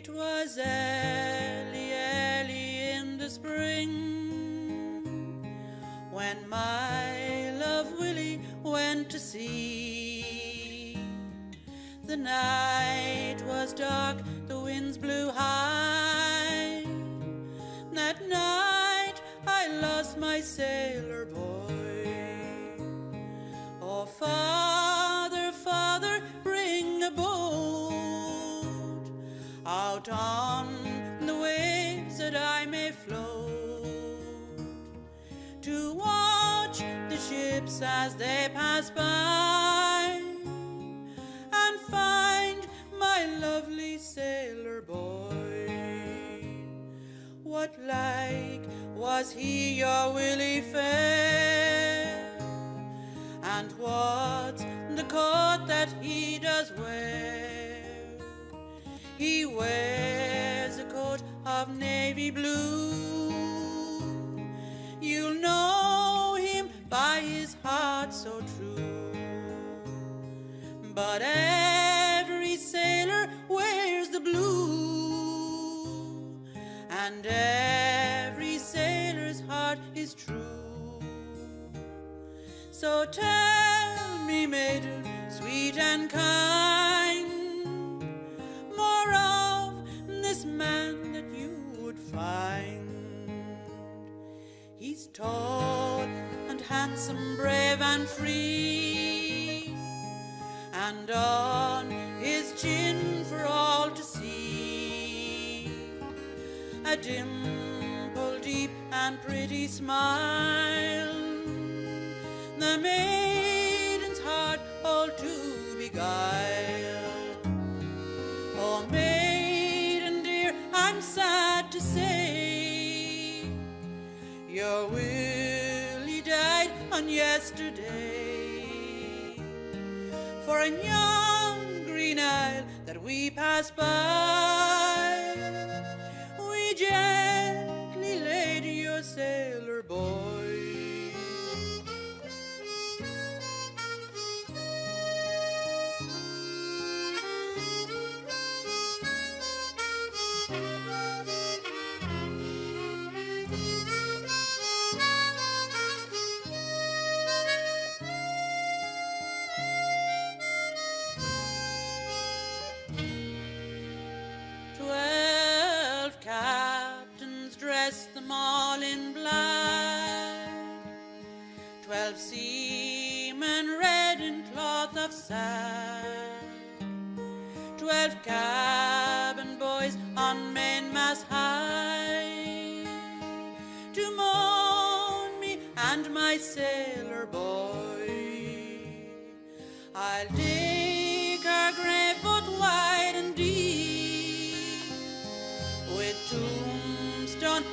It was early, early in the spring, when my love Willie went to sea. The night was dark, the winds blew high. That night I lost my sailor boy. Oh, Father, Father, bring a boat out on the waves that I may float, to watch the ships as they pass by, and find my lovely sailor boy. What like was he, your Willie fair? And what's the coat that he does wear? He wears a coat of navy blue. You'll know him by his heart so true. But every sailor wears the blue, and every sailor's heart is true. So tell me, maiden, sweet and kind, more of this man that you would find. He's tall and handsome, brave and free, and on his chin for all to see a dimple deep and pretty smile, the maiden's heart all to beguile. Oh, maiden dear, I'm sad to say your Willie died on yesterday. For in yon green isle that we passed by, we gently laid your sailor boy. 12 captains dressed them all in black, 12 seamen red in cloth of sack, 12 cabin boys on mainmast high, to mourn me and my sailor boy. I'll dig our grave both wide and deep, with tombstone